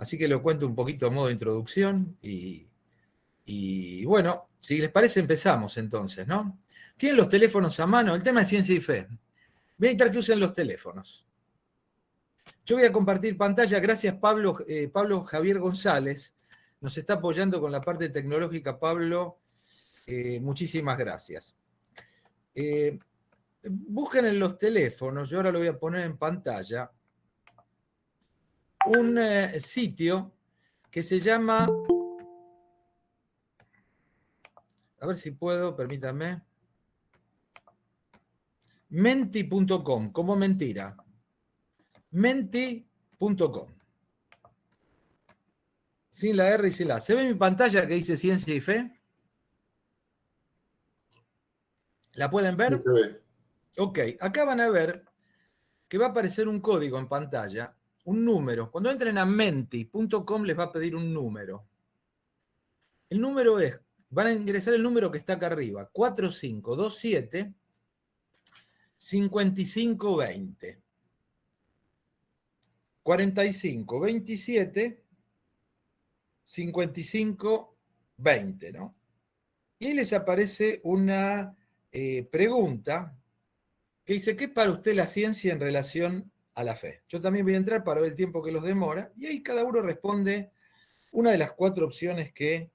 Así que lo cuento un poquito a modo de introducción y bueno, si les parece empezamos entonces, ¿no? ¿Tienen los teléfonos a mano? El tema es ciencia y fe. Voy a intentar que usen los teléfonos. Yo voy a compartir pantalla, gracias Pablo Javier González, nos está apoyando con la parte tecnológica. Pablo, muchísimas gracias. Busquen en los teléfonos, yo ahora lo voy a poner en pantalla, un sitio que se llama, a ver si puedo, permítanme, menti.com, como mentira, menti.com. Sin la R y sin la A. ¿Se ve mi pantalla que dice ciencia y fe? ¿La pueden ver? Sí, se ve. Ok, acá van a ver que va a aparecer un código en pantalla, un número. Cuando entren a menti.com les va a pedir un número. El número es, van a ingresar el número que está acá arriba, 4527 5520. 4527 5520, ¿no? Y ahí les aparece una pregunta que dice, ¿qué es para usted la ciencia en relación a la fe? Yo también voy a entrar para ver el tiempo que los demora, y ahí cada uno responde una de las 4 opciones que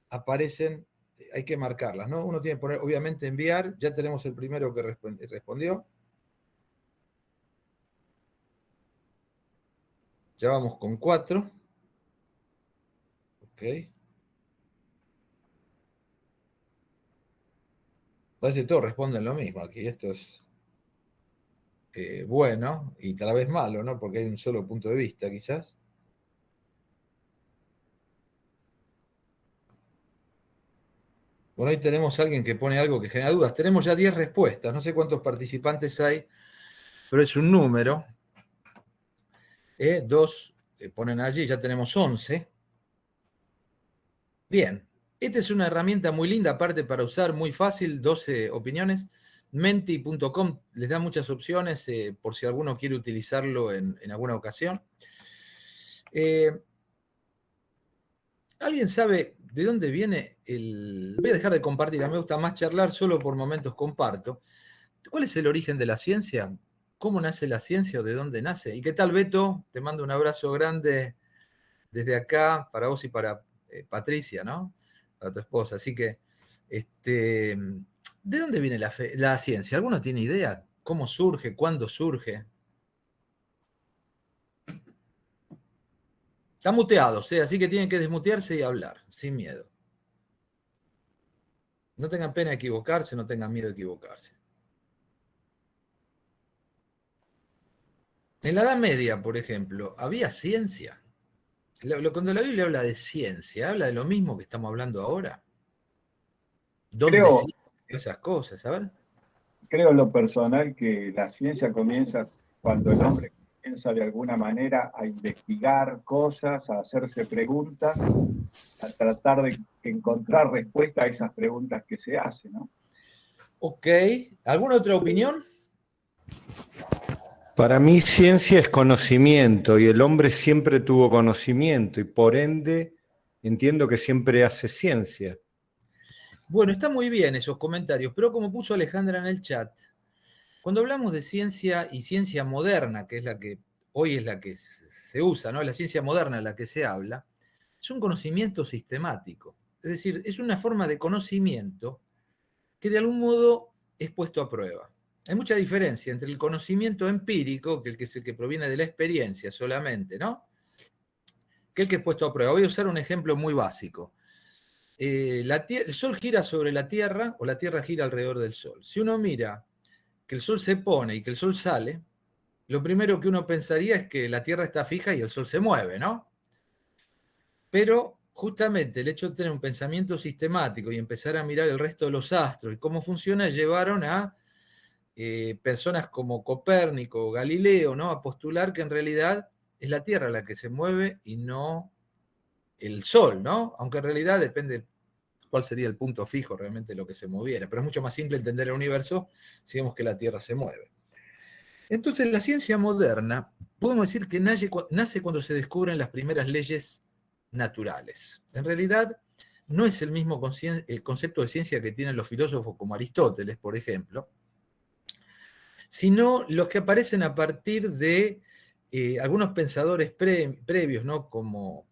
aparecen, hay que marcarlas, ¿no? Uno tiene que poner, obviamente, enviar, ya tenemos el primero que respondió. Ya vamos con 4. Ok. Parece que todos responden lo mismo aquí. Esto es bueno y tal vez malo, ¿no? Porque hay un solo punto de vista, quizás. Bueno, ahí tenemos a alguien que pone algo que genera dudas. Tenemos ya 10 respuestas. No sé cuántos participantes hay, pero es un número. 2 ponen allí, ya tenemos 11. Bien, esta es una herramienta muy linda, aparte para usar, muy fácil, 12 opiniones. Menti.com les da muchas opciones por si alguno quiere utilizarlo en alguna ocasión. ¿Alguien sabe de dónde viene el...? Voy a dejar de compartir, a mí me gusta más charlar, solo por momentos comparto. ¿Cuál es el origen de la ciencia? ¿Cómo nace la ciencia o de dónde nace? ¿Y qué tal, Beto? Te mando un abrazo grande desde acá para vos y para Patricia, ¿no? Para tu esposa. Así que, ¿de dónde viene la ciencia? ¿Alguno tiene idea? ¿Cómo surge? ¿Cuándo surge? Está muteado, así que tienen que desmutearse y hablar, sin miedo. No tengan pena de equivocarse, no tengan miedo de equivocarse. En la Edad Media, por ejemplo, ¿había ciencia? Cuando la Biblia habla de ciencia, ¿habla de lo mismo que estamos hablando ahora? ¿Dónde Creo, sí? Esas cosas, a ver. creo en lo personal que la ciencia comienza cuando el hombre comienza de alguna manera a investigar cosas, a hacerse preguntas, a tratar de encontrar respuesta a esas preguntas que se hacen, ¿no? Ok. ¿Alguna otra opinión? Para mí ciencia es conocimiento y el hombre siempre tuvo conocimiento y por ende entiendo que siempre hace ciencia. Bueno, está muy bien esos comentarios, pero como puso Alejandra en el chat, cuando hablamos de ciencia y ciencia moderna, que es la que hoy es la que se usa, ¿no? La ciencia moderna de la que se habla, es un conocimiento sistemático. Es decir, es una forma de conocimiento que de algún modo es puesto a prueba. Hay mucha diferencia entre el conocimiento empírico, que es el que proviene de la experiencia solamente, ¿no? Que el que es puesto a prueba. Voy a usar un ejemplo muy básico. El Sol gira sobre la Tierra o la Tierra gira alrededor del Sol. Si uno mira que el Sol se pone y que el Sol sale, lo primero que uno pensaría es que la Tierra está fija y el Sol se mueve, ¿no? Pero justamente el hecho de tener un pensamiento sistemático y empezar a mirar el resto de los astros y cómo funciona llevaron a personas como Copérnico o Galileo, ¿no? A postular que en realidad es la Tierra la que se mueve y no el Sol, ¿no? Aunque en realidad depende cuál sería el punto fijo realmente de lo que se moviera. Pero es mucho más simple entender el universo si vemos que la Tierra se mueve. Entonces, la ciencia moderna, podemos decir que nace cuando se descubren las primeras leyes naturales. En realidad, no es el mismo concepto de ciencia que tienen los filósofos como Aristóteles, por ejemplo, sino los que aparecen a partir de algunos pensadores previos, ¿no? Como,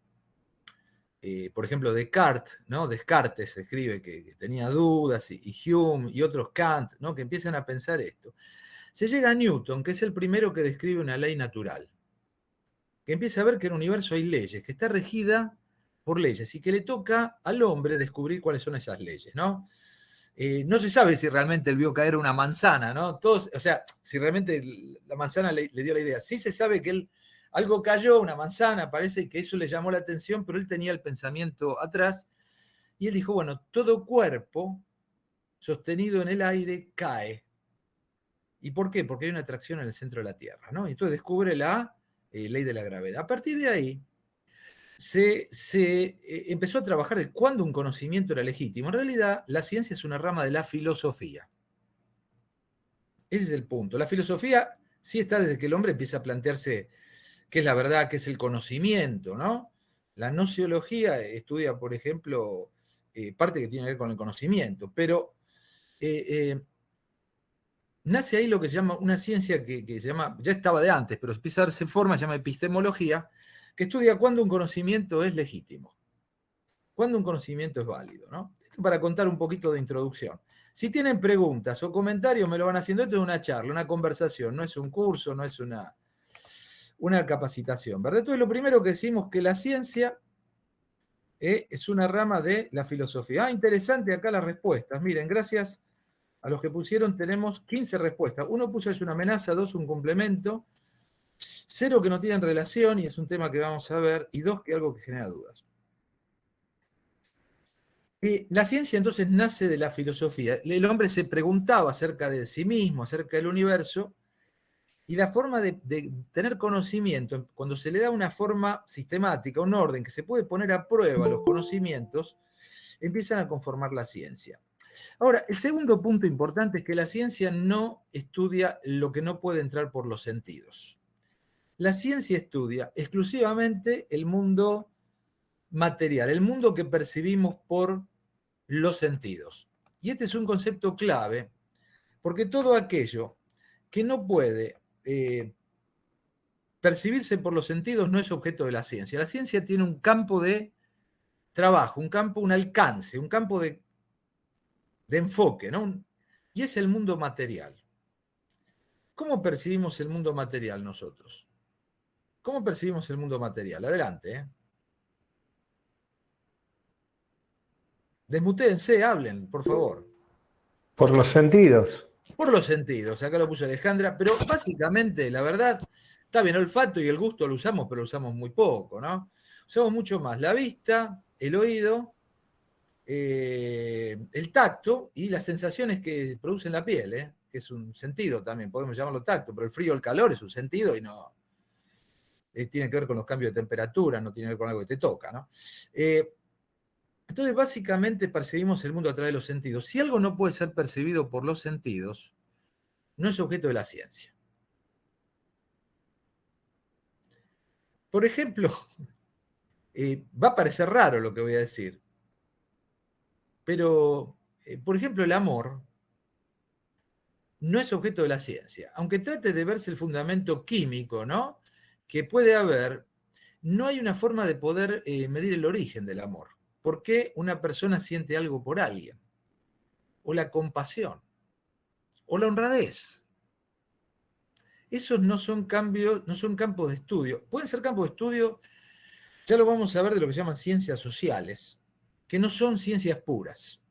por ejemplo, Descartes, ¿no? Descartes escribe que tenía dudas, y Hume y otros Kant, ¿no? Que empiezan a pensar esto. Se llega a Newton, que es el primero que describe una ley natural, que empieza a ver que en el universo hay leyes, que está regida por leyes y que le toca al hombre descubrir cuáles son esas leyes, ¿no? No se sabe si realmente él vio caer una manzana, ¿no? Todos, o sea, si realmente la manzana le dio la idea. Sí se sabe que algo cayó, una manzana, parece que eso le llamó la atención, pero él tenía el pensamiento atrás y él dijo, bueno, todo cuerpo sostenido en el aire cae. ¿Y por qué? Porque hay una atracción en el centro de la Tierra, ¿no? Y entonces descubre la ley de la gravedad. A partir de ahí, se empezó a trabajar de cuándo un conocimiento era legítimo. En realidad, la ciencia es una rama de la filosofía. Ese es el punto. La filosofía sí está desde que el hombre empieza a plantearse qué es la verdad, qué es el conocimiento, ¿no? La nociología estudia, por ejemplo, parte que tiene que ver con el conocimiento, pero nace ahí lo que se llama una ciencia que se llama, ya estaba de antes, pero empieza a darse forma, se llama epistemología, que estudia cuándo un conocimiento es legítimo, cuándo un conocimiento es válido, ¿no? Esto para contar un poquito de introducción. Si tienen preguntas o comentarios, me lo van haciendo. Esto es una charla, una conversación, no es un curso, no es una capacitación, ¿verdad? Entonces, lo primero que decimos que la ciencia es una rama de la filosofía. Ah, interesante acá las respuestas. Miren, gracias a los que pusieron, tenemos 15 respuestas. Uno puso es una amenaza, dos un complemento, 0 que no tienen relación, y es un tema que vamos a ver, y 2 que algo que genera dudas. La ciencia entonces nace de la filosofía. El hombre se preguntaba acerca de sí mismo, acerca del universo, y la forma de tener conocimiento, cuando se le da una forma sistemática, un orden que se puede poner a prueba los conocimientos, empiezan a conformar la ciencia. Ahora, el segundo punto importante es que la ciencia no estudia lo que no puede entrar por los sentidos. La ciencia estudia exclusivamente el mundo material, el mundo que percibimos por los sentidos. Y este es un concepto clave, porque todo aquello que no puede percibirse por los sentidos no es objeto de la ciencia. La ciencia tiene un campo de trabajo, un alcance, un campo de enfoque, ¿no? Y es el mundo material. ¿Cómo percibimos el mundo material nosotros? ¿Cómo percibimos el mundo material? Adelante, ¿eh? Desmutéense, hablen, por favor. Por los sentidos. Por los sentidos, acá lo puso Alejandra, pero básicamente, la verdad, está bien, el olfato y el gusto lo usamos, pero lo usamos muy poco, ¿no? Usamos mucho más la vista, el oído, el tacto y las sensaciones que produce la piel, que es un sentido también, podemos llamarlo tacto, pero el frío o el calor es un sentido y no tiene que ver con los cambios de temperatura, no tiene que ver con algo que te toca, ¿no? Entonces, básicamente percibimos el mundo a través de los sentidos. Si algo no puede ser percibido por los sentidos, no es objeto de la ciencia. Por ejemplo, va a parecer raro lo que voy a decir, pero, por ejemplo, el amor no es objeto de la ciencia. Aunque trate de verse el fundamento químico, ¿no?, que puede haber, no hay una forma de poder medir el origen del amor. ¿Por qué una persona siente algo por alguien? O la compasión, o la honradez. Esos no son campos de estudio. Pueden ser campos de estudio, ya lo vamos a ver, de lo que se llaman ciencias sociales, que no son ciencias puras.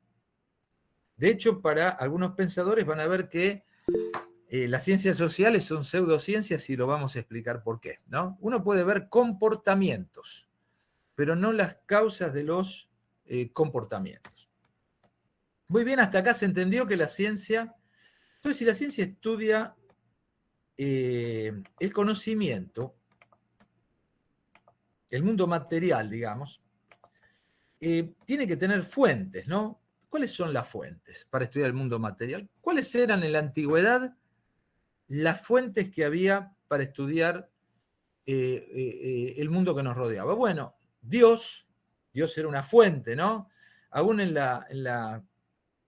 De hecho, para algunos pensadores van a ver que las ciencias sociales son pseudociencias y lo vamos a explicar por qué, ¿no? Uno puede ver comportamientos, pero no las causas de los comportamientos. Muy bien, hasta acá se entendió que la ciencia, entonces si la ciencia estudia el conocimiento, el mundo material, digamos, tiene que tener fuentes, ¿no? ¿Cuáles son las fuentes para estudiar el mundo material? ¿Cuáles eran en la antigüedad las fuentes que había para estudiar el mundo que nos rodeaba. Bueno, Dios era una fuente, ¿no? Aún en la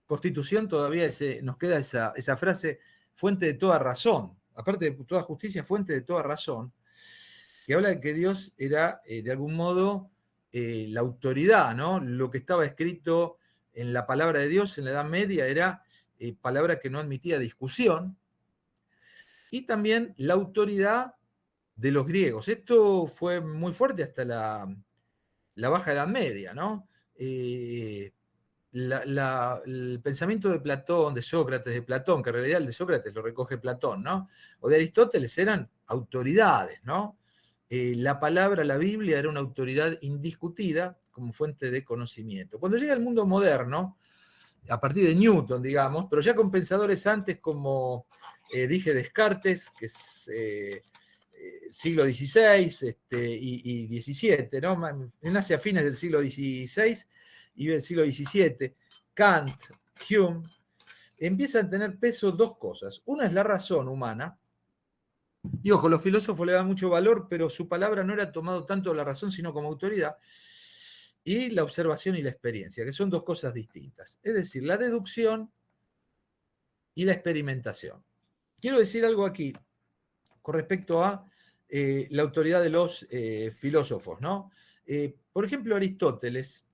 Constitución todavía nos queda esa frase, fuente de toda razón, aparte de toda justicia, fuente de toda razón, que habla de que Dios era, de algún modo, la autoridad, ¿no? Lo que estaba escrito en la palabra de Dios en la Edad Media era palabra que no admitía discusión, y también la autoridad de los griegos. Esto fue muy fuerte hasta la Baja Edad Media, ¿no? El pensamiento de Platón, de Sócrates, de Platón, que en realidad el de Sócrates lo recoge Platón, ¿no? O de Aristóteles eran autoridades, ¿no? La palabra, la Biblia, era una autoridad indiscutida como fuente de conocimiento. Cuando llega el mundo moderno, a partir de Newton, digamos, pero ya con pensadores antes como, dije, Descartes, que es siglo XVI y XVII, ¿no? Nace a fines del siglo XVI y vive el siglo XVII. Kant, Hume, empiezan a tener peso dos cosas. Una es la razón humana, y ojo, los filósofos le dan mucho valor, pero su palabra no era tomado tanto la razón, sino como autoridad, y la observación y la experiencia, que son dos cosas distintas. Es decir, la deducción y la experimentación. Quiero decir algo aquí con respecto a la autoridad de los filósofos, ¿no? Por ejemplo, Aristóteles,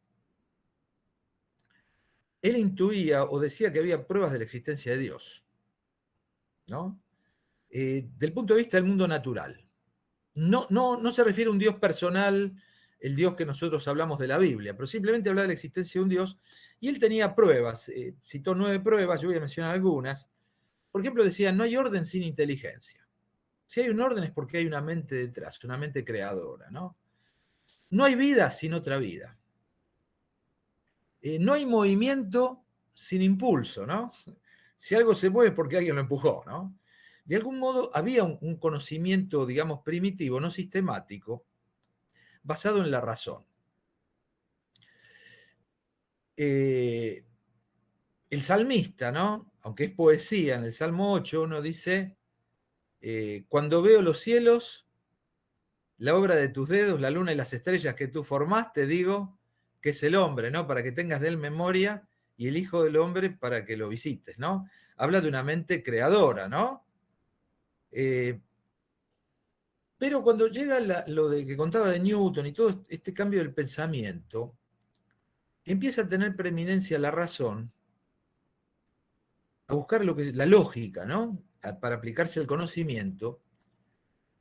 él intuía o decía que había pruebas de la existencia de Dios, ¿no? Del punto de vista del mundo natural. No se refiere a un Dios personal, el Dios que nosotros hablamos de la Biblia, pero simplemente habla de la existencia de un Dios, y él tenía pruebas, citó 9 pruebas, yo voy a mencionar algunas. Por ejemplo, decía, no hay orden sin inteligencia. Si hay un orden es porque hay una mente detrás, una mente creadora, ¿no? No hay vida sin otra vida. No hay movimiento sin impulso, ¿no? Si algo se mueve es porque alguien lo empujó, ¿no? De algún modo había un conocimiento, digamos, primitivo, no sistemático, basado en la razón. El salmista, ¿no? Aunque es poesía, en el Salmo 8 uno dice, cuando veo los cielos, la obra de tus dedos, la luna y las estrellas que tú formaste, digo que es el hombre, ¿no? Para que tengas de él memoria, y el Hijo del Hombre para que lo visites, ¿no? Habla de una mente creadora, ¿no? Pero cuando llega lo de que contaba de Newton y todo este cambio del pensamiento, empieza a tener preeminencia la razón, a buscar la lógica, ¿no? Para aplicarse al conocimiento.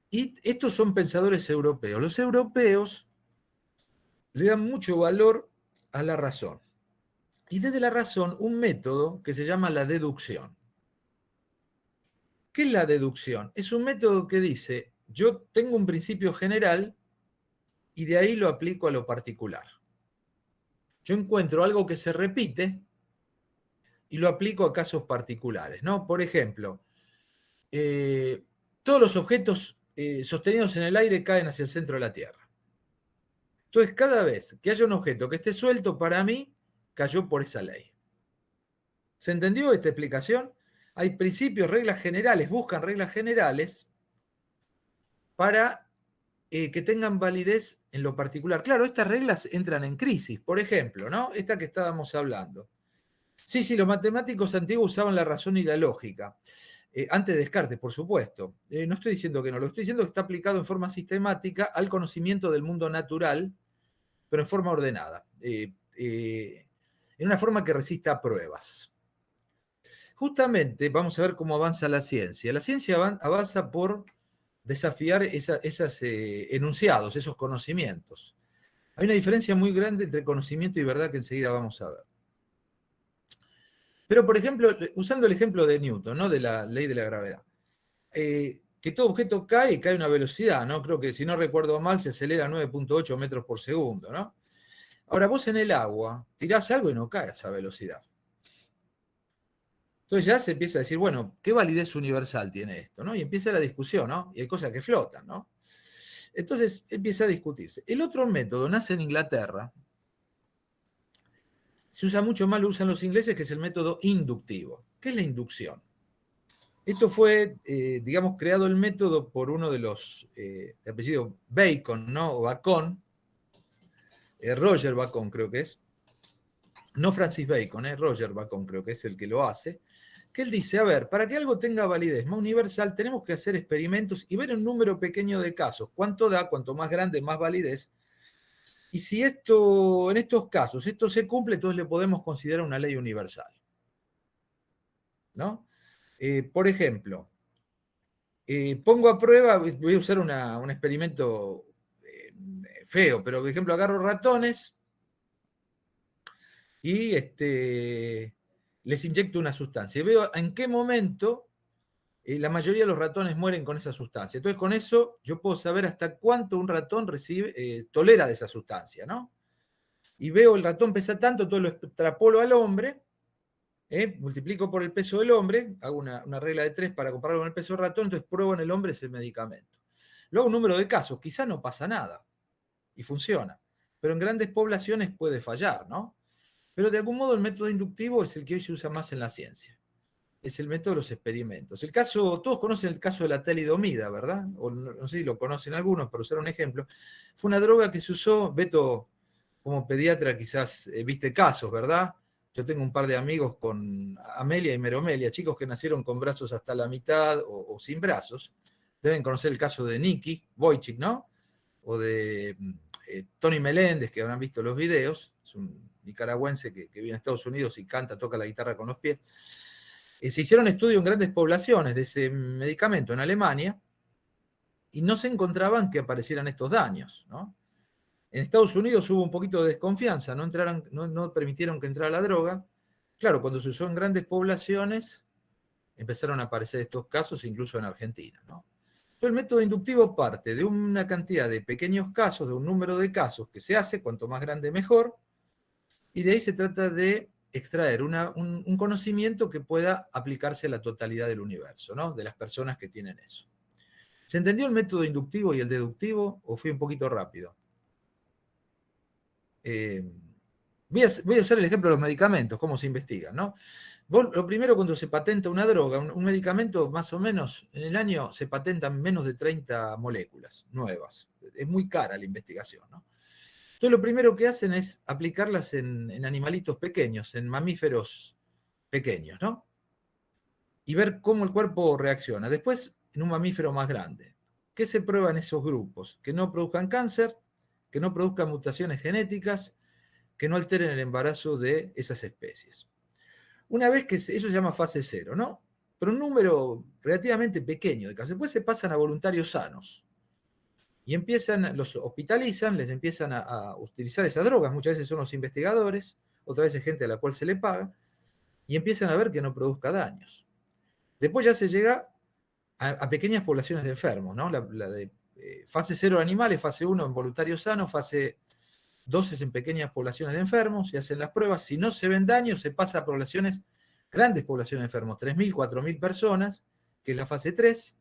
Y estos son pensadores europeos. Los europeos le dan mucho valor a la razón. Y desde la razón, un método que se llama la deducción. ¿Qué es la deducción? Es un método que dice, yo tengo un principio general y de ahí lo aplico a lo particular. Yo encuentro algo que se repite y lo aplico a casos particulares, ¿no? Por ejemplo, todos los objetos sostenidos en el aire caen hacia el centro de la Tierra. Entonces, cada vez que haya un objeto que esté suelto, para mí, cayó por esa ley. ¿Se entendió esta explicación? Hay principios, reglas generales, buscan reglas generales para que tengan validez en lo particular. Claro, estas reglas entran en crisis. Por ejemplo, ¿no? Esta que estábamos hablando. Sí, los matemáticos antiguos usaban la razón y la lógica. Antes de Descartes, por supuesto. No estoy diciendo que no, lo estoy diciendo que está aplicado en forma sistemática al conocimiento del mundo natural, pero en forma ordenada. En una forma que resista a pruebas. Justamente vamos a ver cómo avanza la ciencia. La ciencia avanza por desafiar esos enunciados, esos conocimientos. Hay una diferencia muy grande entre conocimiento y verdad que enseguida vamos a ver. Pero, por ejemplo, usando el ejemplo de Newton, ¿no? De la ley de la gravedad, que todo objeto cae a una velocidad, ¿no? Creo que, si no recuerdo mal, se acelera a 9.8 metros por segundo, ¿no? Ahora, vos en el agua tirás algo y no cae a esa velocidad. Entonces ya se empieza a decir, bueno, ¿qué validez universal tiene esto? ¿No? Y empieza la discusión, ¿no? Y hay cosas que flotan, ¿no? Entonces empieza a discutirse. El otro método nace en Inglaterra. Se usa mucho más, lo usan los ingleses, que es el método inductivo. ¿Qué es la inducción? Esto fue, digamos, creado el método por uno de los, de apellido Bacon, ¿no? O Bacon, Roger Bacon creo que es, no Francis Bacon, Roger Bacon creo que es el que lo hace, que él dice, a ver, para que algo tenga validez más universal, tenemos que hacer experimentos y ver un número pequeño de casos. ¿Cuánto da? Cuanto más grande, más validez. Y si esto, en estos casos, esto se cumple, entonces le podemos considerar una ley universal, ¿no? Por ejemplo, pongo a prueba, voy a usar un experimento feo, pero por ejemplo agarro ratones y les inyecto una sustancia. Y veo en qué momento la mayoría de los ratones mueren con esa sustancia. Entonces con eso yo puedo saber hasta cuánto un ratón tolera de esa sustancia, ¿no? Y veo el ratón pesa tanto, todo lo extrapolo al hombre, multiplico por el peso del hombre, hago una regla de 3 para compararlo con el peso del ratón, entonces pruebo en el hombre ese medicamento. Luego un número de casos, quizá no pasa nada y funciona, pero en grandes poblaciones puede fallar, ¿no? Pero de algún modo el método inductivo es el que hoy se usa más en la ciencia. Es el método de los experimentos. El caso, todos conocen el caso de la talidomida, ¿verdad? O no sé si lo conocen algunos, para usar un ejemplo. Fue una droga que se usó, Beto, como pediatra quizás viste casos, ¿verdad? Yo tengo un par de amigos con amelia y meromelia, chicos que nacieron con brazos hasta la mitad o sin brazos. Deben conocer el caso de Nicky Wojcik, ¿no? O de Tony Meléndez, que habrán visto los videos. Es un nicaragüense que vive en Estados Unidos y canta, toca la guitarra con los pies. Se hicieron estudios en grandes poblaciones de ese medicamento en Alemania y no se encontraban que aparecieran estos daños, ¿no? En Estados Unidos hubo un poquito de desconfianza, no permitieron que entrara la droga. Claro, cuando se usó en grandes poblaciones, empezaron a aparecer estos casos, incluso en Argentina, ¿no? Entonces, el método inductivo parte de una cantidad de pequeños casos, de un número de casos que se hace, cuanto más grande mejor, y de ahí se trata de extraer un conocimiento que pueda aplicarse a la totalidad del universo, ¿no? De las personas que tienen eso. ¿Se entendió el método inductivo y el deductivo o fui un poquito rápido? Voy a usar el ejemplo de los medicamentos, cómo se investigan, ¿no? Lo primero, cuando se patenta una droga, un medicamento, más o menos, en el año se patentan menos de 30 moléculas nuevas. Es muy cara la investigación, ¿no? Entonces lo primero que hacen es aplicarlas en animalitos pequeños, en mamíferos pequeños, ¿no? Y ver cómo el cuerpo reacciona. Después, en un mamífero más grande. ¿Qué se prueba en esos grupos? Que no produzcan cáncer, que no produzcan mutaciones genéticas, que no alteren el embarazo de esas especies. Una vez que eso se llama fase 0, ¿no? Pero un número relativamente pequeño de casos. Después se pasan a voluntarios sanos. Y los hospitalizan, les empiezan a utilizar esas drogas. Muchas veces son los investigadores, otras veces gente a la cual se le paga, y empiezan a ver que no produzca daños. Después ya se llega a pequeñas poblaciones de enfermos, ¿no? La de fase 0 en animales, fase 1 en voluntarios sanos, fase 2 es en pequeñas poblaciones de enfermos, se hacen las pruebas. Si no se ven daños, se pasa a poblaciones, grandes poblaciones de enfermos, 3.000, 4.000 personas, que es la fase 3.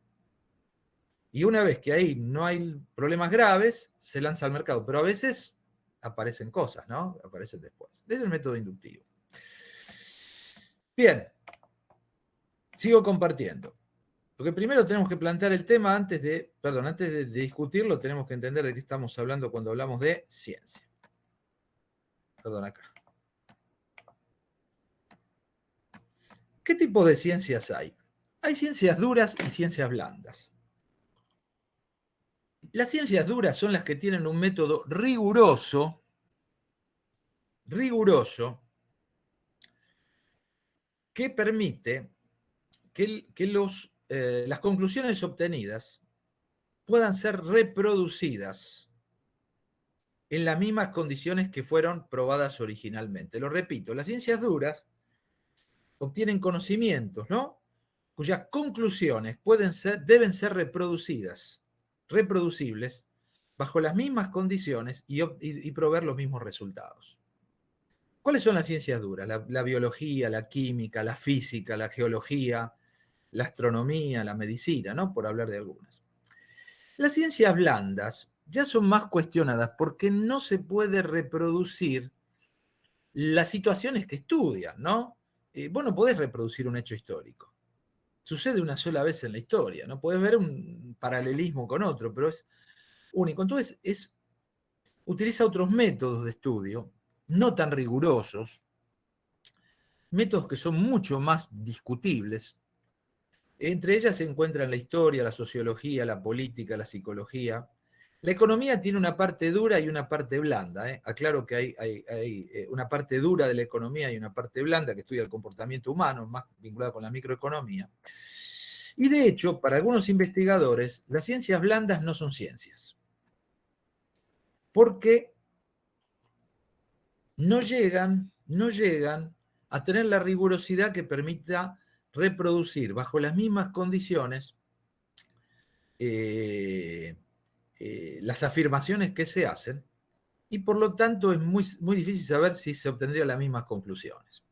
Y una vez que ahí no hay problemas graves, se lanza al mercado. Pero a veces aparecen cosas, ¿no? Aparecen después. Ese es el método inductivo. Bien. Sigo compartiendo. Porque primero tenemos que plantear el tema antes de discutirlo, tenemos que entender de qué estamos hablando cuando hablamos de ciencia. Perdón, acá. ¿Qué tipo de ciencias hay? Hay ciencias duras y ciencias blandas. Las ciencias duras son las que tienen un método riguroso, que permite que las conclusiones obtenidas puedan ser reproducidas en las mismas condiciones que fueron probadas originalmente. Lo repito, las ciencias duras obtienen conocimientos, ¿no? Cuyas conclusiones deben ser reproducibles, bajo las mismas condiciones y proveer los mismos resultados. ¿Cuáles son las ciencias duras? La biología, la química, la física, la geología, la astronomía, la medicina, ¿no? Por hablar de algunas. Las ciencias blandas ya son más cuestionadas porque no se puede reproducir las situaciones que estudian, ¿no? Vos no podés reproducir un hecho histórico. sucede una sola vez en la historia, ¿no? Podés ver un paralelismo con otro, pero es único. Entonces, utiliza otros métodos de estudio, no tan rigurosos, métodos que son mucho más discutibles. Entre ellas se encuentran la historia, la sociología, la política, la psicología. La economía tiene una parte dura y una parte blanda. Aclaro que hay una parte dura de la economía y una parte blanda que estudia el comportamiento humano, más vinculada con la microeconomía. Y de hecho, para algunos investigadores, las ciencias blandas no son ciencias. Porque no llegan a tener la rigurosidad que permita reproducir bajo las mismas condiciones las afirmaciones que se hacen, y por lo tanto es muy, muy difícil saber si se obtendrían las mismas conclusiones.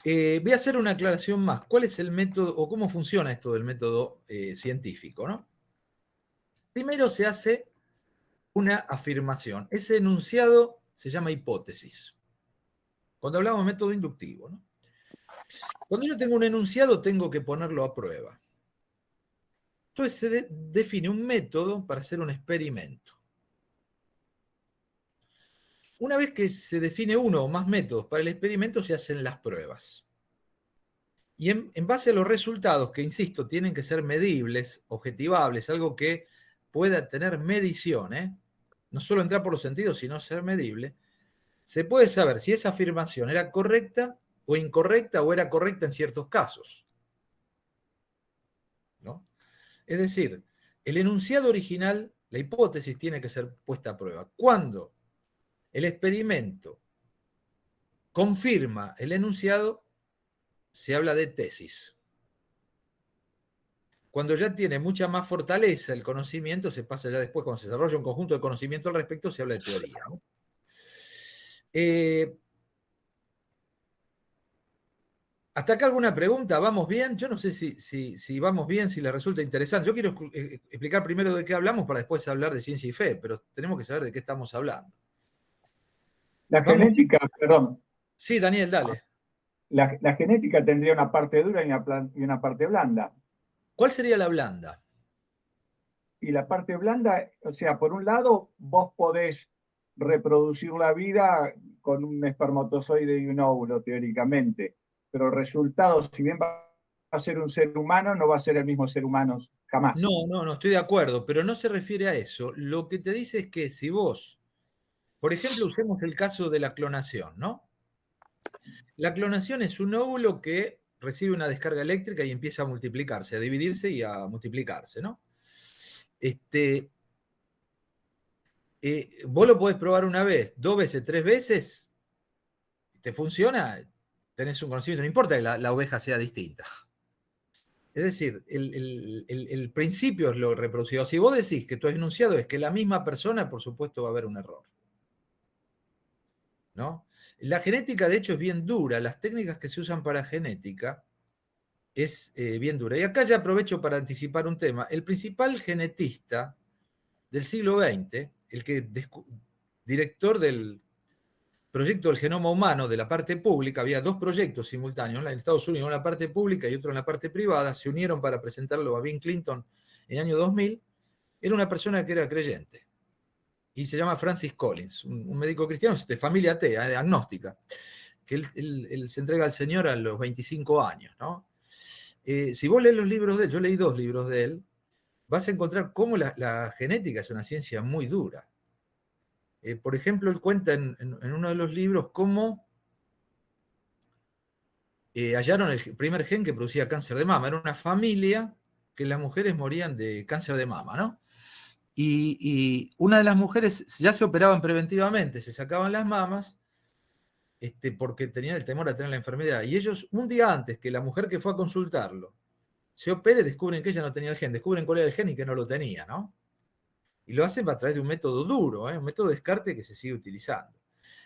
Voy a hacer una aclaración más. ¿Cuál es el método o cómo funciona esto del método científico, ¿no? Primero se hace una afirmación. Ese enunciado se llama hipótesis. Cuando hablamos de método inductivo, ¿no? Cuando yo tengo un enunciado, tengo que ponerlo a prueba. Entonces se define un método para hacer un experimento. Una vez que se define uno o más métodos para el experimento, se hacen las pruebas. Y en base a los resultados, que insisto, tienen que ser medibles, objetivables, algo que pueda tener medición, no solo entrar por los sentidos, sino ser medible, se puede saber si esa afirmación era correcta o incorrecta, o era correcta en ciertos casos, ¿no? Es decir, el enunciado original, la hipótesis, tiene que ser puesta a prueba. Cuando el experimento confirma el enunciado, se habla de tesis. Cuando ya tiene mucha más fortaleza el conocimiento, se pasa ya después, cuando se desarrolla un conjunto de conocimiento al respecto, se habla de teoría, ¿no? ¿Hasta acá alguna pregunta? ¿Vamos bien? Yo no sé si vamos bien, si les resulta interesante. Yo quiero explicar primero de qué hablamos para después hablar de ciencia y fe, pero tenemos que saber de qué estamos hablando. La genética, perdón. Sí, Daniel, dale. La genética tendría una parte dura y una parte blanda. ¿Cuál sería la blanda? Y la parte blanda, o sea, por un lado, vos podés reproducir la vida con un espermatozoide y un óvulo, teóricamente, pero el resultado, si bien va a ser un ser humano, no va a ser el mismo ser humano jamás. No, estoy de acuerdo, pero no se refiere a eso. Lo que te dice es que si vos, por ejemplo, usemos el caso de la clonación, ¿no? La clonación es un óvulo que recibe una descarga eléctrica y empieza a multiplicarse, a dividirse y a multiplicarse, ¿no? Vos lo podés probar una vez, 2 veces, 3 veces, te funciona, tenés un conocimiento, no importa que la oveja sea distinta. Es decir, el principio es lo reproducido. Si vos decís que tu enunciado es que la misma persona, por supuesto va a haber un error, ¿no? La genética, de hecho, es bien dura. Las técnicas que se usan para genética es bien dura. Y acá ya aprovecho para anticipar un tema. El principal genetista del siglo XX, el que director del proyecto del genoma humano de la parte pública, había 2 proyectos simultáneos, en Estados Unidos, uno en la parte pública y otro en la parte privada, se unieron para presentarlo a Bill Clinton en el año 2000, era una persona que era creyente, y se llama Francis Collins, un médico cristiano de familia atea, agnóstica, que él se entrega al Señor a los 25 años, ¿no? Si vos lees los libros de él, yo leí 2 libros de él, vas a encontrar cómo la genética es una ciencia muy dura. Por ejemplo, él cuenta en uno de los libros cómo hallaron el primer gen que producía cáncer de mama. Era una familia que las mujeres morían de cáncer de mama, ¿no? Y una de las mujeres ya se operaban preventivamente, se sacaban las mamas porque tenían el temor a tener la enfermedad. Y ellos, un día antes que la mujer que fue a consultarlo se opere, descubren que ella no tenía el gen, descubren cuál era el gen y que no lo tenía, ¿no? Y lo hacen a través de un método duro, un método de descarte que se sigue utilizando.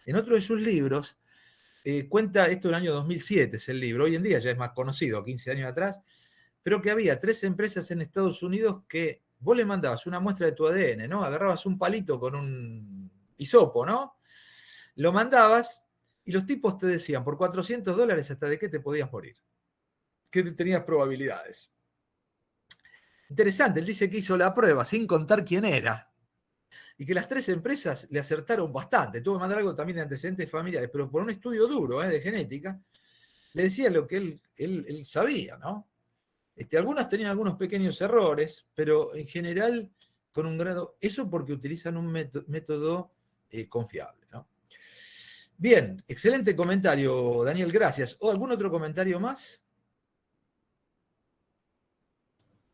En otro de sus libros, cuenta, esto en el año 2007 es el libro, hoy en día ya es más conocido, 15 años atrás, pero que había 3 empresas en Estados Unidos que vos le mandabas una muestra de tu ADN, ¿no? Agarrabas un palito con un hisopo, ¿no? Lo mandabas y los tipos te decían por $400 hasta de qué te podías morir. que tenías probabilidades. Interesante, él dice que hizo la prueba sin contar quién era y que las 3 empresas le acertaron bastante. Tuvo que mandar algo también de antecedentes familiares, pero por un estudio duro de genética, le decía lo que él sabía, ¿no? Algunas tenían algunos pequeños errores, pero en general con un grado, eso porque utilizan un método confiable, ¿no? Bien, excelente comentario, Daniel, gracias. ¿O algún otro comentario más?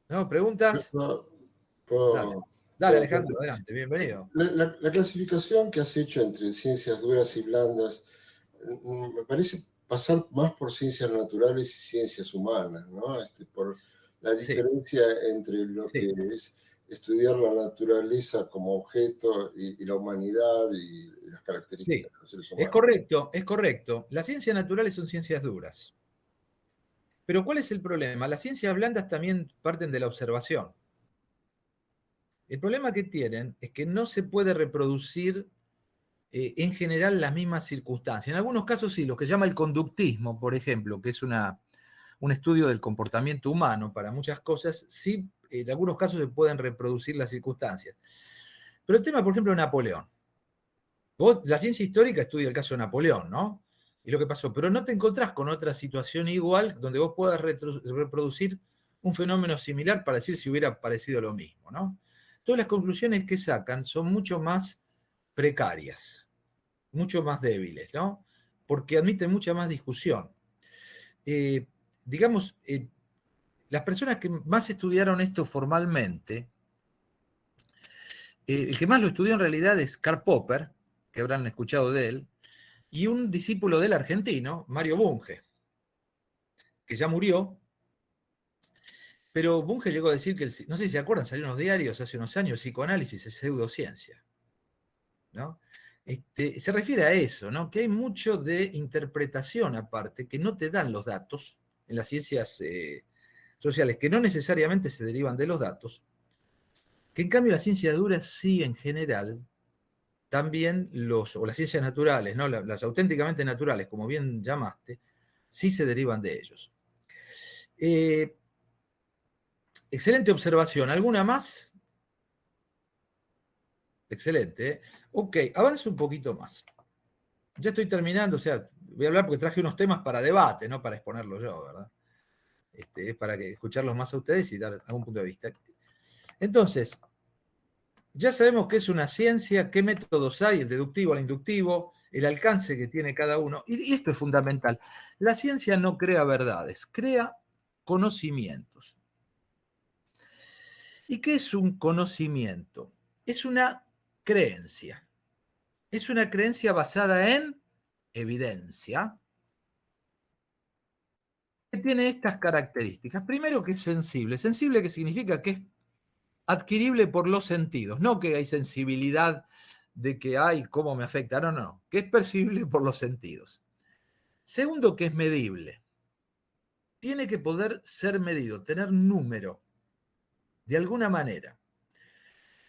¿No? ¿Preguntas? Dale, dale Alejandro, adelante, bienvenido. La clasificación que has hecho entre ciencias duras y blandas me parece pasar más por ciencias naturales y ciencias humanas, ¿no? Por la diferencia entre lo que es estudiar la naturaleza como objeto y la humanidad y las características de los seres humanos. Es correcto. Las ciencias naturales son ciencias duras. Pero ¿cuál es el problema? Las ciencias blandas también parten de la observación. El problema que tienen es que no se puede reproducir en general las mismas circunstancias. En algunos casos sí, lo que se llama el conductismo, por ejemplo, que es un estudio del comportamiento humano para muchas cosas, sí, en algunos casos se pueden reproducir las circunstancias. Pero el tema, por ejemplo, de Napoleón. La ciencia histórica estudia el caso de Napoleón, ¿no? Y lo que pasó, pero no te encontrás con otra situación igual donde vos puedas reproducir un fenómeno similar para decir si hubiera parecido lo mismo, ¿no? Todas las conclusiones que sacan son mucho más precarias, mucho más débiles, ¿no? Porque admiten mucha más discusión. Digamos, las personas que más estudiaron esto formalmente, el que más lo estudió en realidad es Karl Popper, que habrán escuchado de él, y un discípulo del argentino, Mario Bunge, que ya murió, pero Bunge llegó a decir que, no sé si se acuerdan, salieron los diarios hace unos años, psicoanálisis es pseudociencia, ¿no? Se refiere a eso, ¿no? Que hay mucho de interpretación aparte, que no te dan los datos en las ciencias sociales, que no necesariamente se derivan de los datos, que en cambio las ciencias duras sí en general, también o las ciencias naturales, ¿no? Las auténticamente naturales, como bien llamaste, sí se derivan de ellos. Excelente observación. ¿Alguna más? Excelente. Ok, avance un poquito más. Ya estoy terminando, o sea, voy a hablar porque traje unos temas para debate, no para exponerlos yo, ¿verdad? Es para escucharlos más a ustedes y dar algún punto de vista. Entonces, ya sabemos qué es una ciencia, qué métodos hay, el deductivo, el inductivo, el alcance que tiene cada uno. Y esto es fundamental. La ciencia no crea verdades, crea conocimientos. ¿Y qué es un conocimiento? Es una creencia. Es una creencia basada en evidencia que tiene estas características. Primero, que es sensible. Sensible, que significa que es adquirible por los sentidos, no que hay sensibilidad de que hay cómo me afecta, no, que es percibible por los sentidos. Segundo, que es medible. Tiene que poder ser medido, tener número, de alguna manera.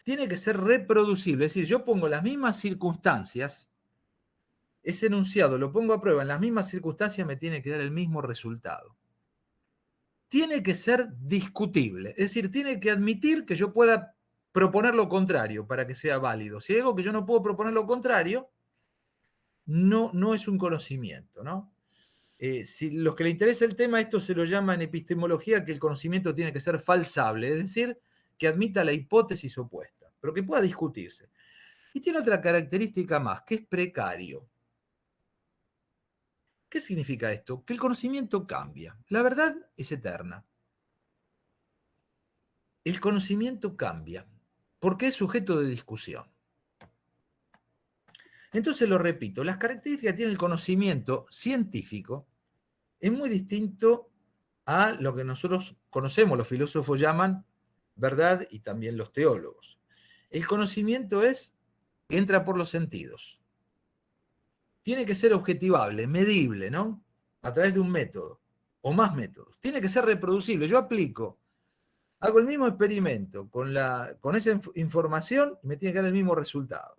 Tiene que ser reproducible, es decir, yo pongo las mismas circunstancias, ese enunciado lo pongo a prueba, en las mismas circunstancias me tiene que dar el mismo resultado. Tiene que ser discutible, es decir, tiene que admitir que yo pueda proponer lo contrario para que sea válido. Si hay algo que yo no puedo proponer lo contrario, no es un conocimiento, ¿no? Si los que les interesa el tema, esto se lo llama en epistemología que el conocimiento tiene que ser falsable, es decir, que admita la hipótesis opuesta, pero que pueda discutirse. Y tiene otra característica más, que es precario. ¿Qué significa esto? Que el conocimiento cambia. La verdad es eterna. El conocimiento cambia porque es sujeto de discusión. Entonces lo repito, las características que tiene el conocimiento científico es muy distinto a lo que nosotros conocemos, los filósofos llaman verdad y también los teólogos. El conocimiento entra por los sentidos. Tiene que ser objetivable, medible, ¿no? A través de un método o más métodos. Tiene que ser reproducible. Yo hago el mismo experimento con esa información y me tiene que dar el mismo resultado.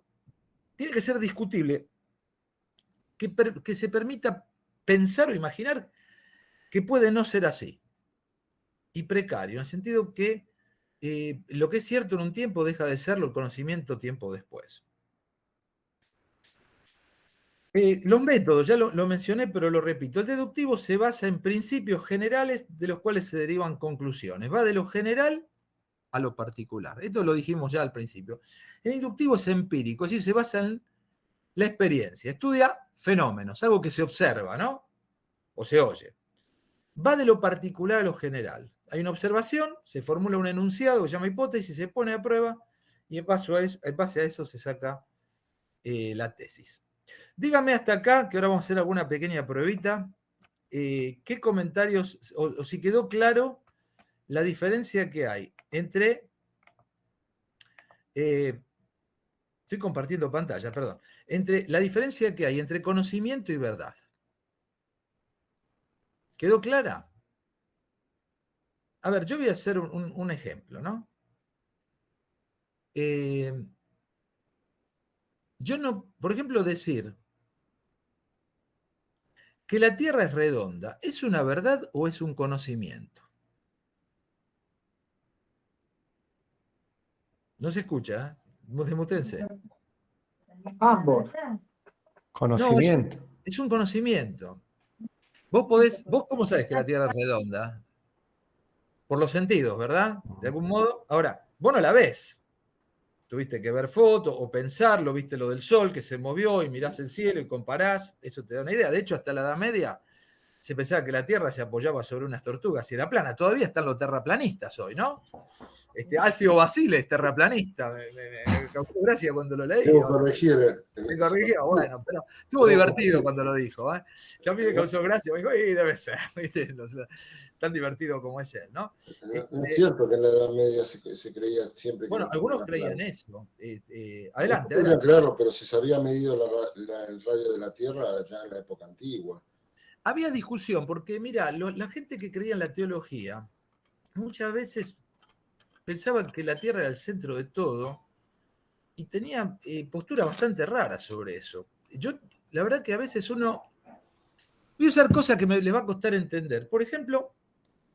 Tiene que ser discutible, que se permita pensar o imaginar que puede no ser así. Y precario, en el sentido que lo que es cierto en un tiempo deja de serlo el conocimiento tiempo después. Los métodos, ya lo mencioné, pero lo repito. El deductivo se basa en principios generales de los cuales se derivan conclusiones. Va de lo general a lo particular. Esto lo dijimos ya al principio. El inductivo es empírico, es decir, se basa en la experiencia. Estudia fenómenos, algo que se observa, ¿no? O se oye. Va de lo particular a lo general. Hay una observación, se formula un enunciado que se llama hipótesis, se pone a prueba y en base a eso se saca la tesis. Dígame hasta acá, que ahora vamos a hacer alguna pequeña pruebita, qué comentarios, o si quedó claro la diferencia que hay entre, estoy compartiendo pantalla, perdón, entre la diferencia que hay entre conocimiento y verdad. ¿Quedó clara? A ver, yo voy a hacer un ejemplo, ¿no? Yo no, por ejemplo, decir que la Tierra es redonda, ¿es una verdad o es un conocimiento? No se escucha, ¿eh? Mutense. Ambos. No, Conocimiento. es un conocimiento. ¿Vos cómo sabés que la Tierra es redonda? Por los sentidos, ¿verdad? De algún modo. Ahora, vos no la ves. Tuviste que ver fotos o pensarlo, viste lo del sol que se movió y mirás el cielo y comparás, eso te da una idea. De hecho, hasta la Edad Media se pensaba que la Tierra se apoyaba sobre unas tortugas y era plana. Todavía están los terraplanistas hoy, ¿no? Alfio Basile es terraplanista. Me causó gracia cuando lo leí. Debo corregir. Me corrigió, bueno, pero estuvo divertido cuando lo dijo. ¿Eh? Ya a mí me causó gracia, me dijo, debe ser, ¿viste? Tan divertido como es él, ¿no? No es cierto que en la Edad Media se creía siempre que Bueno, la Tierra algunos era creían plana. eso. Después Adelante, tenían adelante. claro, pero si se había medido el radio de la Tierra ya en la época antigua. Había discusión, porque mira, la gente que creía en la teología muchas veces pensaba que la Tierra era el centro de todo y tenía posturas bastante raras sobre eso. Yo, la verdad que a veces uno... Voy a usar cosas que les va a costar entender. Por ejemplo,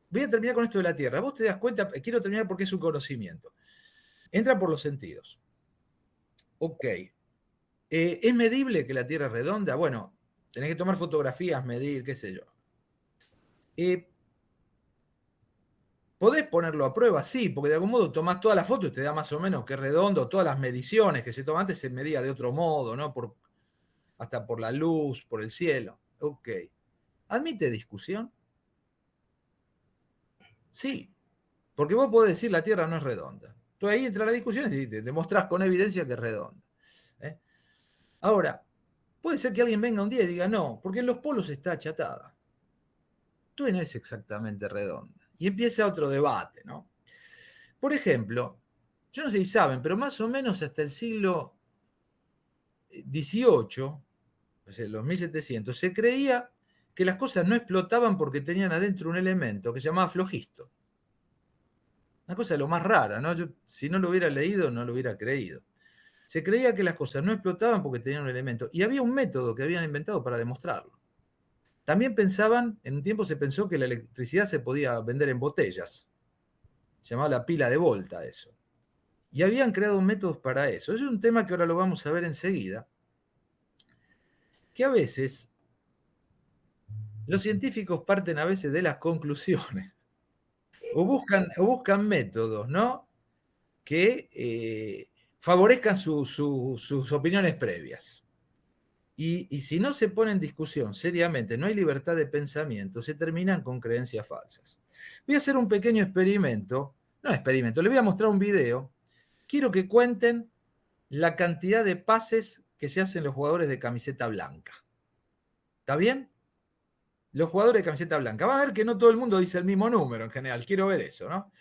voy a terminar con esto de la Tierra. Vos te das cuenta, quiero terminar porque es un conocimiento. Entra por los sentidos. Ok. ¿Es medible que la Tierra es redonda? Bueno, tenés que tomar fotografías, medir, qué sé yo. ¿Podés ponerlo a prueba? Sí, porque de algún modo tomás todas las fotos y te da más o menos que es redondo, todas las mediciones que se toman antes se medía de otro modo, ¿no? Hasta por la luz, por el cielo. Ok. ¿Admite discusión? Sí, porque vos podés decir la Tierra no es redonda. Tú ahí entra la discusión y te demostrás con evidencia que es redonda. ¿Eh? Ahora, puede ser que alguien venga un día y diga no, porque en los polos está achatada. Tú no es exactamente redonda. Y empieza otro debate, ¿no? Por ejemplo, yo no sé si saben, pero más o menos hasta el siglo XVIII, o sea, los 1700, se creía que las cosas no explotaban porque tenían adentro un elemento que se llamaba flogisto. Una cosa de lo más rara, ¿no? Yo, si no lo hubiera leído, no lo hubiera creído. Se creía que las cosas no explotaban porque tenían un elemento. Y había un método que habían inventado para demostrarlo. También pensaban, en un tiempo se pensó que la electricidad se podía vender en botellas. Se llamaba la pila de Volta eso. Y habían creado métodos para eso. Es un tema que ahora lo vamos a ver enseguida. Que a veces los científicos parten a veces de las conclusiones o buscan métodos, ¿no? Que favorezcan sus opiniones previas. Y si no se pone en discusión seriamente, no hay libertad de pensamiento, se terminan con creencias falsas. Voy a hacer un pequeño experimento, no experimento, les voy a mostrar un video. Quiero que cuenten la cantidad de pases que se hacen los jugadores de camiseta blanca. ¿Está bien? Los jugadores de camiseta blanca. Van a ver que no todo el mundo dice el mismo número en general. Quiero ver eso, ¿no?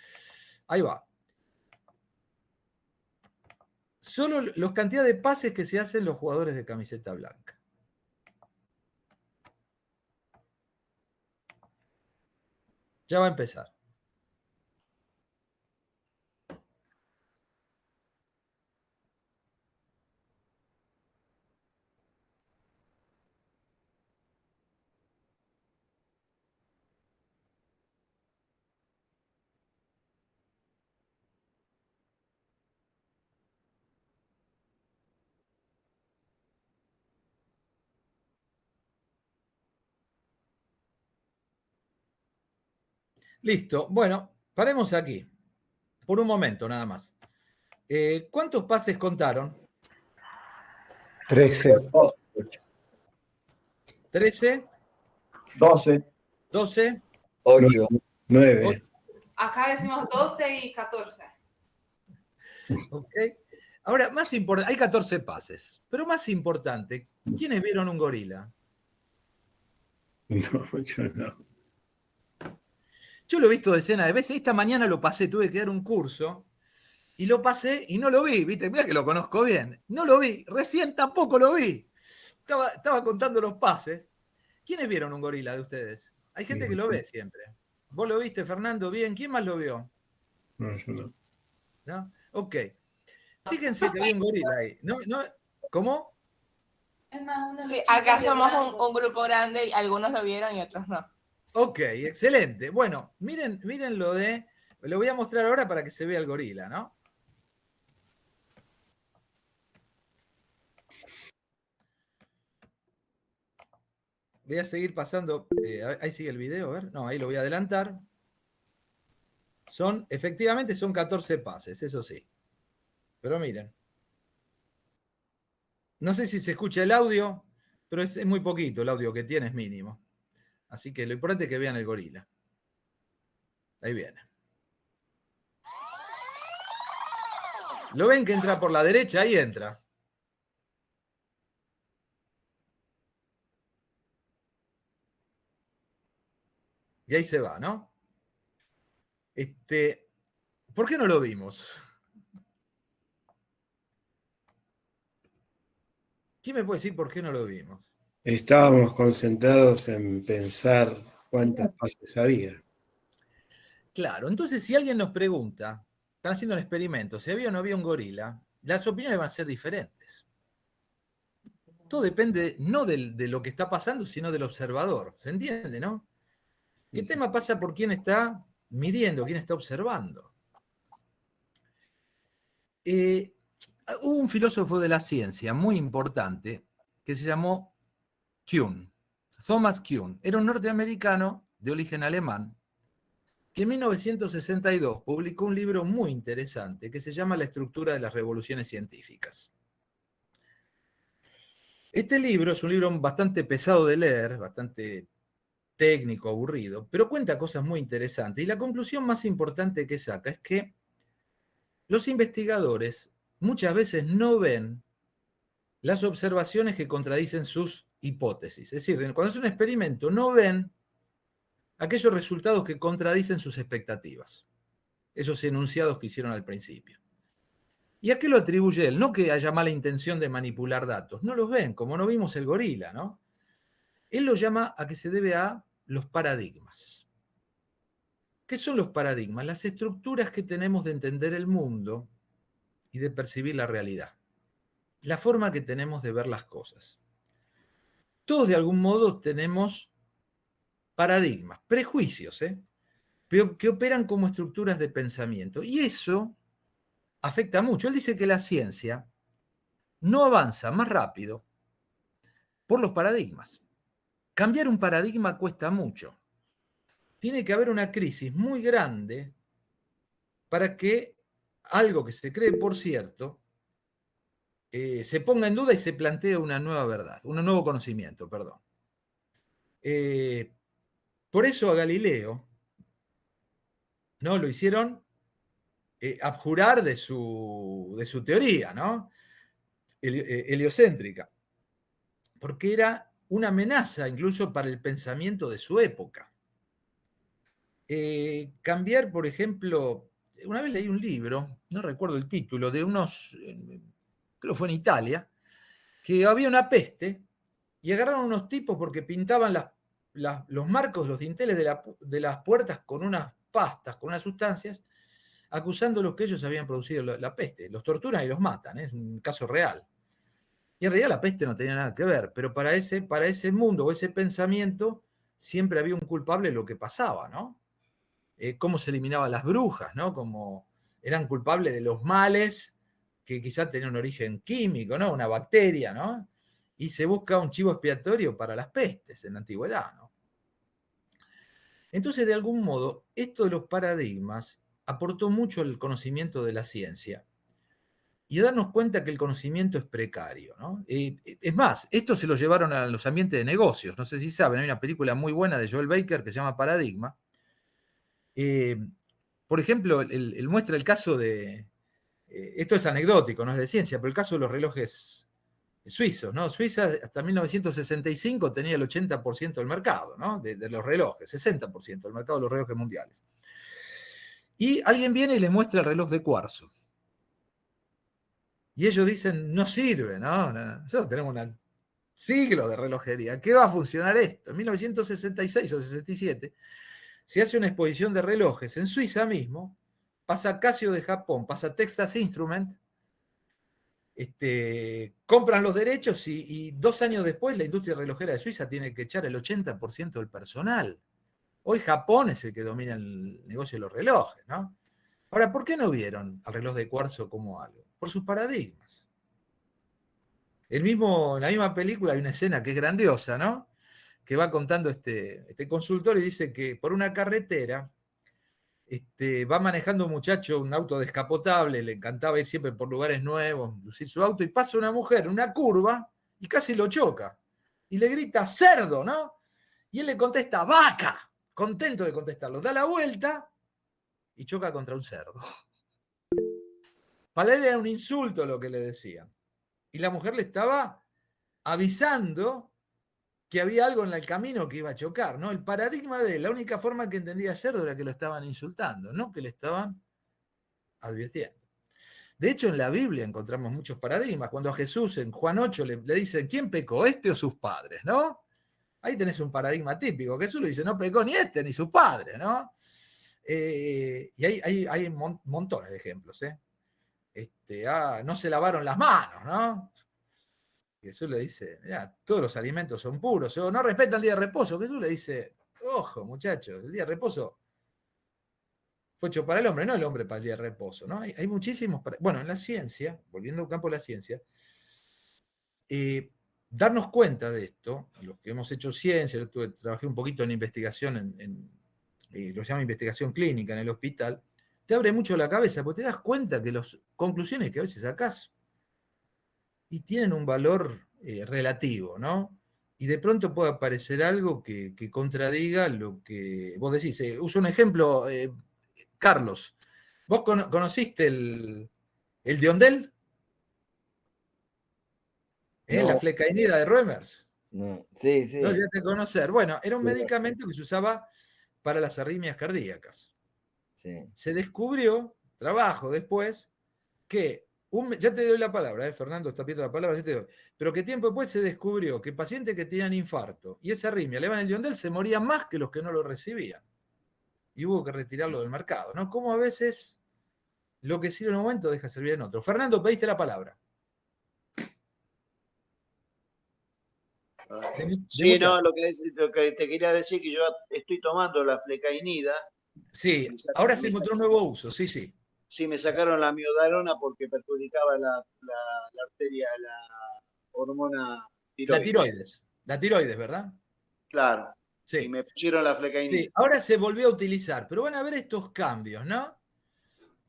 Ahí va. Solo la cantidad de pases que se hacen los jugadores de camiseta blanca. Ya va a empezar. Listo. Bueno, paremos aquí. Por un momento, nada más. ¿Cuántos pases contaron? 13. 13, 12. 12, 8. 9. Acá decimos 12 y 14. ok. Ahora, más importante, hay 14 pases, pero más importante, ¿quiénes vieron un gorila? No, yo no. Yo lo he visto decenas de veces. Esta mañana lo pasé, tuve que dar un curso y lo pasé y no lo vi, ¿viste? Mirá que lo conozco bien. No lo vi, recién tampoco lo vi. Estaba contando los pases. ¿Quiénes vieron un gorila de ustedes? Hay gente que lo ve siempre. ¿Vos lo viste, Fernando? Bien. ¿Quién más lo vio? No, yo no. ¿No? Ok. Fíjense que había un gorila ahí. ¿Cómo? Es más, uno de Sí, los acá chicos de somos blanco. un grupo grande y algunos lo vieron y otros no. Ok, excelente. Bueno, miren lo voy a mostrar ahora para que se vea el gorila, ¿no? Voy a seguir pasando. Ahí sigue el video, a ver. No, ahí lo voy a adelantar. Efectivamente son 14 pases, eso sí. Pero miren. No sé si se escucha el audio, pero es muy poquito el audio que tiene, es mínimo. Así que lo importante es que vean el gorila. Ahí viene. ¿Lo ven que entra por la derecha? Ahí entra. Y ahí se va, ¿no? ¿Por qué no lo vimos? ¿Quién me puede decir por qué no lo vimos? Estábamos concentrados en pensar cuántas pases había. Claro, entonces si alguien nos pregunta, están haciendo un experimento, si había o no había un gorila, las opiniones van a ser diferentes. Todo depende no de lo que está pasando, sino del observador. ¿Se entiende, no? ¿Qué tema pasa por quién está midiendo, quién está observando? Hubo un filósofo de la ciencia muy importante que se llamó Kuhn, Thomas Kuhn. Era un norteamericano de origen alemán que en 1962 publicó un libro muy interesante que se llama La estructura de las revoluciones científicas. Este libro es un libro bastante pesado de leer, bastante técnico, aburrido, pero cuenta cosas muy interesantes. Y la conclusión más importante que saca es que los investigadores muchas veces no ven las observaciones que contradicen sus hipótesis. Es decir, cuando es un experimento, no ven aquellos resultados que contradicen sus expectativas, esos enunciados que hicieron al principio. ¿Y a qué lo atribuye él? No que haya mala intención de manipular datos, no los ven, como no vimos el gorila, ¿no? Él lo llama a que se debe a los paradigmas. ¿Qué son los paradigmas? Las estructuras que tenemos de entender el mundo y de percibir la realidad. La forma que tenemos de ver las cosas. Todos de algún modo tenemos paradigmas, prejuicios, que operan como estructuras de pensamiento. Y eso afecta mucho. Él dice que la ciencia no avanza más rápido por los paradigmas. Cambiar un paradigma cuesta mucho. Tiene que haber una crisis muy grande para que algo que se cree por cierto se ponga en duda y se plantee una nueva verdad, un nuevo conocimiento, perdón. Por eso a Galileo ¿no? Lo hicieron abjurar de su teoría, ¿no? Heliocéntrica, porque era una amenaza incluso para el pensamiento de su época. Cambiar, por ejemplo, una vez leí un libro, no recuerdo el título, de unos, creo que fue en Italia, que había una peste y agarraron unos tipos porque pintaban los marcos, los dinteles de las puertas con unas pastas, con unas sustancias, acusándolos que ellos habían producido la peste. Los torturan y los matan, es un caso real. Y en realidad la peste no tenía nada que ver, pero para ese mundo o ese pensamiento siempre había un culpable de lo que pasaba, ¿no? Cómo se eliminaban las brujas, ¿no? Como eran culpables de los males que quizás tenían un origen químico, ¿no? Una bacteria, ¿no? Y se busca un chivo expiatorio para las pestes en la antigüedad, ¿no? Entonces, de algún modo, esto de los paradigmas aportó mucho al conocimiento de la ciencia y a darnos cuenta que el conocimiento es precario, ¿no? Es más, esto se lo llevaron a los ambientes de negocios. No sé si saben, hay una película muy buena de Joel Baker que se llama Paradigma. Por ejemplo, él muestra el caso de... esto es anecdótico, no es de ciencia, pero el caso de los relojes suizos, ¿no? Suiza hasta 1965 tenía el 80% del mercado, ¿no? De los relojes, 60% del mercado de los relojes mundiales. Y alguien viene y le muestra el reloj de cuarzo. Y ellos dicen, no sirve, ¿no? Nosotros tenemos un siglo de relojería. ¿Qué va a funcionar esto? En 1966 o 67 se hace una exposición de relojes en Suiza mismo, pasa Casio de Japón, pasa Texas Instruments, compran los derechos y 2 años después la industria relojera de Suiza tiene que echar el 80% del personal. Hoy Japón es el que domina el negocio de los relojes, ¿no? Ahora, ¿por qué no vieron al reloj de cuarzo como algo? Por sus paradigmas. En la misma película hay una escena que es grandiosa, ¿no? Que va contando este consultor y dice que por una carretera va manejando un muchacho un auto descapotable, le encantaba ir siempre por lugares nuevos, lucir su auto, y pasa una mujer en una curva y casi lo choca. Y le grita, cerdo, ¿no? Y él le contesta, vaca, contento de contestarlo. Da la vuelta y choca contra un cerdo. Para él era un insulto lo que le decían. Y la mujer le estaba avisando que había algo en el camino que iba a chocar, ¿no? El paradigma de él, la única forma que entendía cerdo era que lo estaban insultando, no que le estaban advirtiendo. De hecho, en la Biblia encontramos muchos paradigmas. Cuando a Jesús en Juan 8 le dicen, ¿quién pecó, este o sus padres? ¿No? Ahí tenés un paradigma típico. Jesús le dice, no pecó ni este ni su padre, ¿no? Y hay montones de ejemplos, ¿eh? No se lavaron las manos, ¿no? Jesús le dice, mirá, todos los alimentos son puros, o no respetan el día de reposo. Jesús le dice, ojo, muchachos, el día de reposo fue hecho para el hombre, no el hombre para el día de reposo, ¿no? Hay muchísimos... Bueno, en la ciencia, volviendo al campo de la ciencia, darnos cuenta de esto, los que hemos hecho ciencia, yo trabajé un poquito en investigación, lo llamo investigación clínica en el hospital, te abre mucho la cabeza, porque te das cuenta que las conclusiones que a veces sacás y tienen un valor relativo, ¿no? Y de pronto puede aparecer algo que contradiga lo que vos decís. Uso un ejemplo, Carlos. ¿Vos conociste el Diondel? No. La flecainida de Reumers. No. Sí, sí. No llegaste a conocer. Bueno, era un medicamento que se usaba para las arritmias cardíacas. Sí. Se descubrió, trabajo después, que ya te doy la palabra, Fernando está pidiendo la palabra, ya te doy, pero que tiempo después se descubrió que pacientes que tenían infarto y esa arritmia le daban el Diondel se morían más que los que no lo recibían. Y hubo que retirarlo del mercado, ¿no? Como a veces lo que sirve en un momento deja de servir en otro. Fernando, pediste la palabra. Sí, no, lo que te quería decir que yo estoy tomando la flecainida. Sí, ahora se encontró un nuevo uso, sí, sí. Sí, me sacaron la miodarona porque perjudicaba la arteria, la hormona tiroides. La tiroides, ¿verdad? Claro. Sí. Y me pusieron la flecainida. Sí, ahora se volvió a utilizar, pero van a ver estos cambios, ¿no?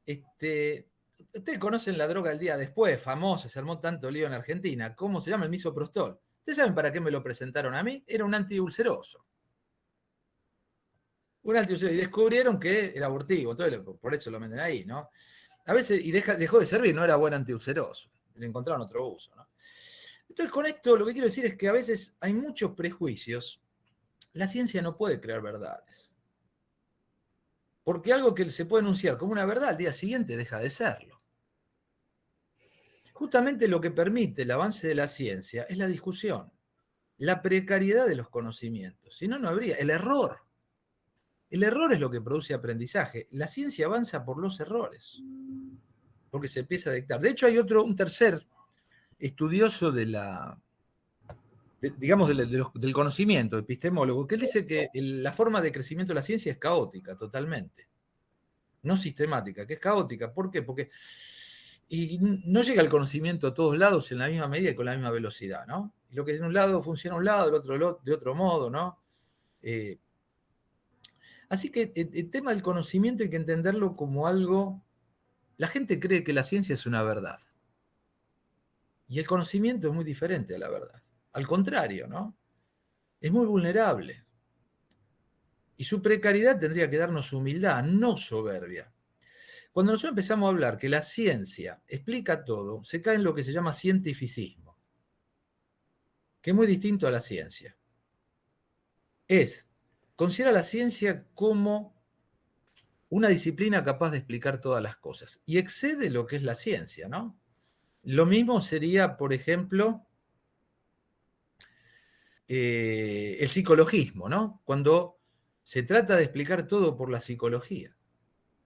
Ustedes conocen la droga el día después, famosa, se armó tanto lío en Argentina. ¿Cómo se llama? El misoprostol. ¿Ustedes saben para qué me lo presentaron a mí? Era un antiulceroso. Un antiulceroso. Y descubrieron que era abortivo, entonces por eso lo venden ahí, ¿no? A veces, y dejó de servir, no era buen antiulceroso. Le encontraron otro uso, ¿no? Entonces, con esto lo que quiero decir es que a veces hay muchos prejuicios. La ciencia no puede crear verdades. Porque algo que se puede enunciar como una verdad al día siguiente deja de serlo. Justamente lo que permite el avance de la ciencia es la discusión, la precariedad de los conocimientos. Si no, no habría. El error. El error es lo que produce aprendizaje. La ciencia avanza por los errores, porque se empieza a dictar. De hecho, hay un tercer estudioso del conocimiento, epistemólogo, que él dice que la forma de crecimiento de la ciencia es caótica, totalmente. No sistemática, que es caótica. ¿Por qué? Porque no llega el conocimiento a todos lados en la misma medida y con la misma velocidad, ¿no? Y lo que de un lado funciona a un lado, el otro de otro modo, ¿no? Así que el tema del conocimiento hay que entenderlo como algo... La gente cree que la ciencia es una verdad. Y el conocimiento es muy diferente a la verdad. Al contrario, ¿no? Es muy vulnerable. Y su precariedad tendría que darnos humildad, no soberbia. Cuando nosotros empezamos a hablar que la ciencia explica todo, se cae en lo que se llama cientificismo, que es muy distinto a la ciencia. Considera la ciencia como una disciplina capaz de explicar todas las cosas y excede lo que es la ciencia, ¿no? Lo mismo sería, por ejemplo, el psicologismo, ¿no? Cuando se trata de explicar todo por la psicología,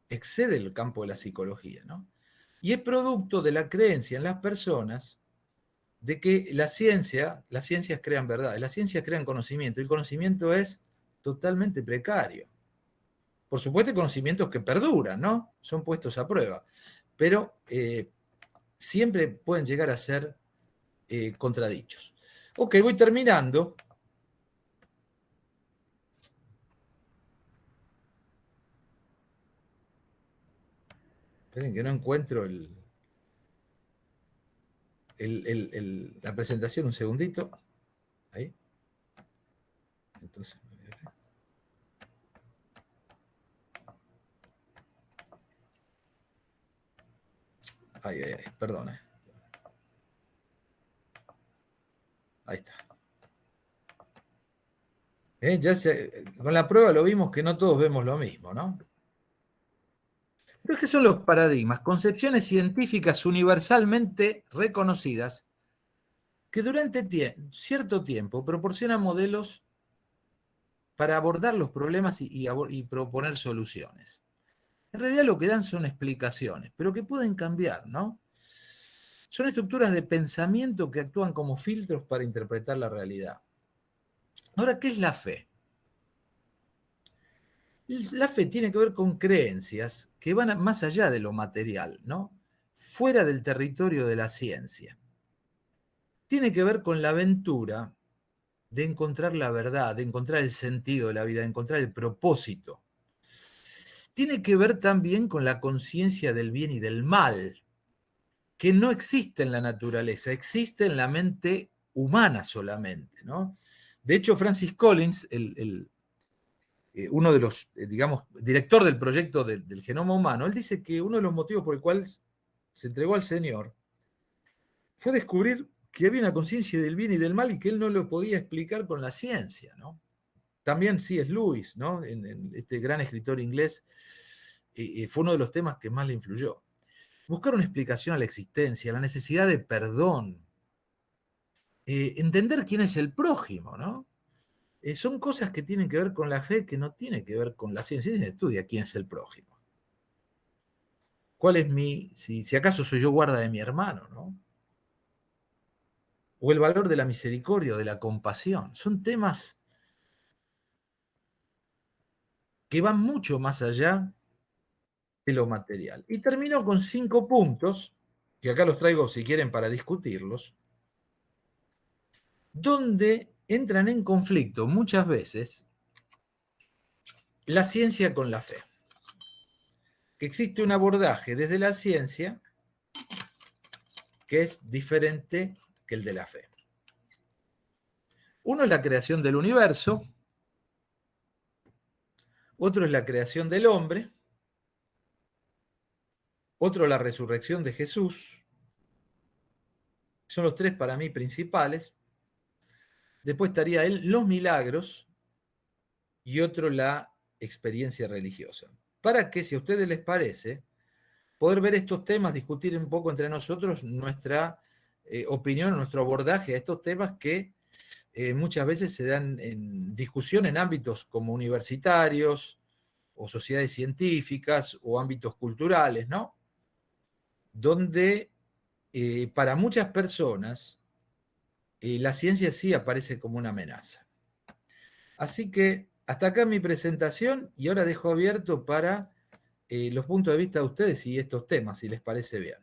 excede el campo de la psicología, ¿no? Y es producto de la creencia en las personas de que las ciencias crean verdad, las ciencias crean conocimiento, y el conocimiento es totalmente precario. Por supuesto, hay conocimientos que perduran, ¿no? Son puestos a prueba, pero siempre pueden llegar a ser contradichos. Ok, voy terminando. Esperen que no encuentro la presentación, un segundito. Ahí. Entonces, ay, perdón. Ahí está. Con la prueba lo vimos que no todos vemos lo mismo, ¿no? Pero ¿qué son los paradigmas? Concepciones científicas universalmente reconocidas que durante cierto tiempo proporcionan modelos para abordar los problemas y proponer soluciones. En realidad lo que dan son explicaciones, pero que pueden cambiar, ¿no? Son estructuras de pensamiento que actúan como filtros para interpretar la realidad. Ahora, ¿qué es la fe? La fe tiene que ver con creencias que van más allá de lo material, ¿no? Fuera del territorio de la ciencia. Tiene que ver con la aventura de encontrar la verdad, de encontrar el sentido de la vida, de encontrar el propósito. Tiene que ver también con la conciencia del bien y del mal, que no existe en la naturaleza, existe en la mente humana solamente, ¿no? De hecho, Francis Collins, uno de los, digamos, director del proyecto del genoma humano, él dice que uno de los motivos por el cual se entregó al Señor fue descubrir que había una conciencia del bien y del mal y que él no lo podía explicar con la ciencia, ¿no? También C.S. Lewis, ¿no? En este gran escritor inglés, fue uno de los temas que más le influyó. Buscar una explicación a la existencia, la necesidad de perdón, entender quién es el prójimo, ¿no? Son cosas que tienen que ver con la fe, que no tienen que ver con la ciencia. Se estudia quién es el prójimo. ¿Cuál es si acaso soy yo guarda de mi hermano, ¿no? O el valor de la misericordia, de la compasión. Son temas que van mucho más allá de lo material. Y termino con 5 puntos, que acá los traigo si quieren para discutirlos, donde entran en conflicto muchas veces la ciencia con la fe. Que existe un abordaje desde la ciencia que es diferente que el de la fe. Uno es la creación del universo, otro es la creación del hombre, otro la resurrección de Jesús. Son los 3 para mí principales. Después estaría los milagros y otro la experiencia religiosa. Para que, si a ustedes les parece, poder ver estos temas, discutir un poco entre nosotros nuestra opinión, nuestro abordaje a estos temas que muchas veces se dan en discusión en ámbitos como universitarios o sociedades científicas o ámbitos culturales, ¿no? Donde para muchas personas la ciencia sí aparece como una amenaza. Así que hasta acá mi presentación y ahora dejo abierto para los puntos de vista de ustedes y estos temas, si les parece bien.